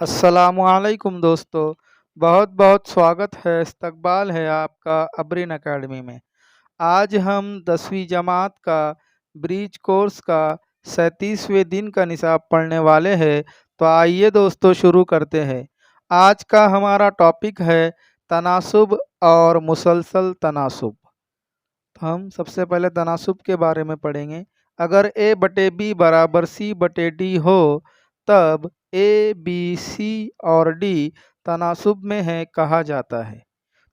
अस्सलामुअलैकुम दोस्तों, बहुत बहुत स्वागत है, इस्तकबाल है आपका अबरीन अकेडमी में। आज हम 10वीं जमात का ब्रीच कोर्स का 37वें दिन का निसाब पढ़ने वाले हैं। तो आइए दोस्तों शुरू करते हैं। आज का हमारा टॉपिक है तनासुब और मुसलसल तनासुब। तो हम सबसे पहले तनासुब के बारे में पढ़ेंगे। अगर ए बटे बी बराबर सी बटे डी हो तब ए बी सी और डी तनासुब में है कहा जाता है।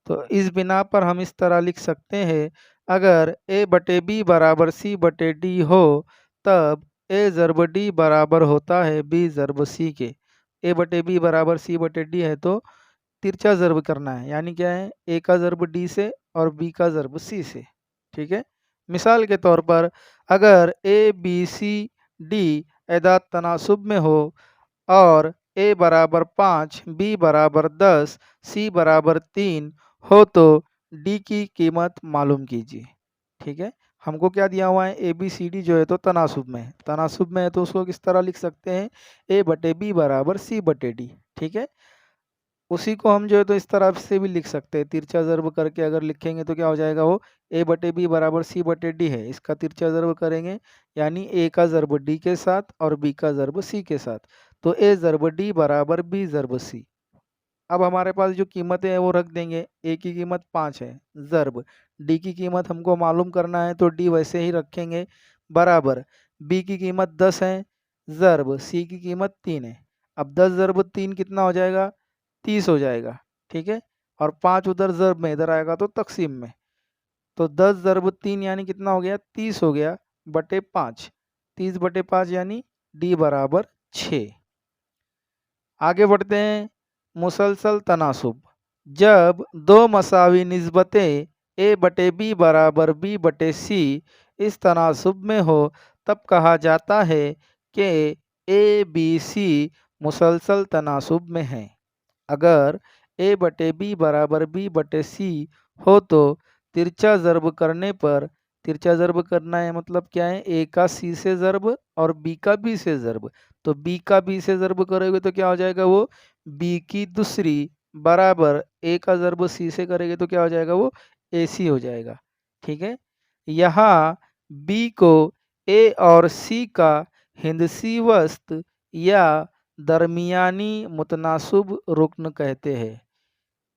तो इस बिना पर हम इस तरह लिख सकते हैं, अगर ए बटे बी बराबर सी बटे डी हो तब ए ज़रब डी बराबर होता है बी ज़रब सी के। ए बटे बी बराबर सी बटे डी है तो तिरछा ज़रब करना है, यानी क्या है, ए का ज़रब डी से और बी का ज़रब सी से। ठीक है। मिसाल के तौर पर अगर ए बी सी डी एदाद तनासुब में हो और ए बराबर 5, बी बराबर 10, सी बराबर 3 हो तो डी की कीमत मालूम कीजिए। ठीक है। हमको क्या दिया हुआ है, ए बी सी डी जो है तो तनासुब में है। तनासुब में है तो उसको किस तरह लिख सकते हैं, ए बटे बी बराबर सी बटे डी। ठीक है। उसी को हम जो है तो इस तरह से भी लिख सकते हैं, तिरछा ज़रब करके अगर लिखेंगे तो क्या हो जाएगा, वो ए बटे बी बराबर सी बटे डी है, इसका तिरछा ज़रब करेंगे यानी ए का ज़रब डी के साथ और बी का ज़रब सी के साथ। तो ए ज़रब डी बराबर बी ज़रब सी। अब हमारे पास जो कीमतें हैं वो रख देंगे। ए की कीमत 5 है, ज़रब डी की कीमत हमको मालूम करना है तो डी वैसे ही रखेंगे, बराबर बी की कीमत 10 है, ज़रब सी की कीमत 3 है। अब 10 ज़रब 3 कितना हो जाएगा, 30 हो जाएगा। ठीक है। और 5 उधर ज़रब में, इधर आएगा तो तकसीम में। तो 10 ज़रब 3 यानी कितना हो गया, 30 हो गया, बटे 5। 30 बटे 5 यानी डी बराबर 6। आगे बढ़ते हैं, मुसलसल तनासुब। जब दो मसावी निस्बतें ए बटे बी बराबर बी बटे सी इस तनासुब में हो तब कहा जाता है कि ए बी सी मुसलसल तनासुब में हैं। अगर ए बटे बी बराबर बी बटे सी हो तो तिरछा ज़रब करने पर, तिरछा ज़रब करना है मतलब क्या है, ए का सी से ज़रब और बी का बी से ज़रब। तो बी का बी से ज़रब करोगे तो क्या हो जाएगा, वो बी की दूसरी बराबर ए का ज़रब सी से करेंगे तो क्या हो जाएगा, वो ए सी हो जाएगा। ठीक है। यहाँ बी को ए और सी का हिंदसी वस्त या दरमियानी मुतनासुब रुक्न कहते हैं।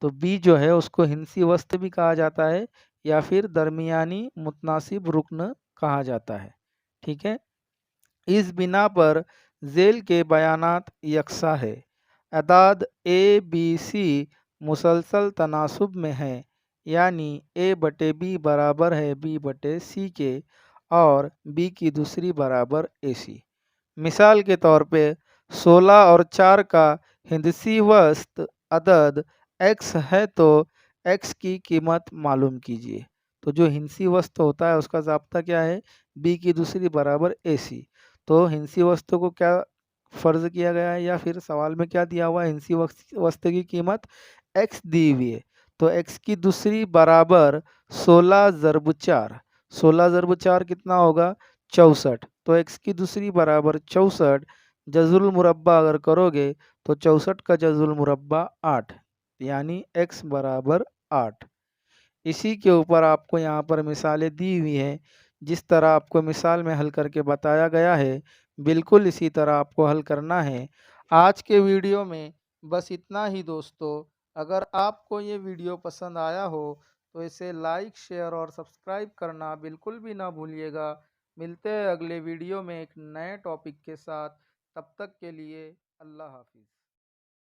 तो बी जो है उसको हिंसी वस्त भी कहा जाता है या फिर दरमियानी मुतनासिब रुक्न कहा जाता है। ठीक है। इस बिना पर झेल के बयानात यकसा है। अदाद ए बी सी मुसलसल तनासुब में है, यानी ए बटे बी बराबर है बी बटे सी के और बी की दूसरी बराबर ए सी। मिसाल के तौर पे 16 और 4 का हिंदसी वस्त अदद x है तो x की कीमत मालूम कीजिए। तो जो हिंसी वस्त होता है उसका ज़ाब्ता क्या है, b की दूसरी बराबर ac। तो हिंसी वस्तु को क्या फ़र्ज़ किया गया है या फिर सवाल में क्या दिया हुआ है, हिंसी वस्तु की कीमत x दी हुई है। तो x की दूसरी बराबर 16 ज़रब 4, 16 ज़रब 4 कितना होगा, 64। तो x की दूसरी बराबर 64, जज़ुल मुरब्बा अगर करोगे तो 64 का जज़ुल मुरब्बा 8, यानी x बराबर 8। इसी के ऊपर आपको यहाँ पर मिसालें दी हुई हैं। जिस तरह आपको मिसाल में हल करके बताया गया है, बिल्कुल इसी तरह आपको हल करना है। आज के वीडियो में बस इतना ही दोस्तों। अगर आपको ये वीडियो पसंद आया हो तो इसे लाइक, शेयर और सब्सक्राइब करना बिल्कुल भी ना भूलिएगा। मिलते हैं अगले वीडियो में एक नए टॉपिक के साथ। तब तक के लिए अल्लाह हाफिज़।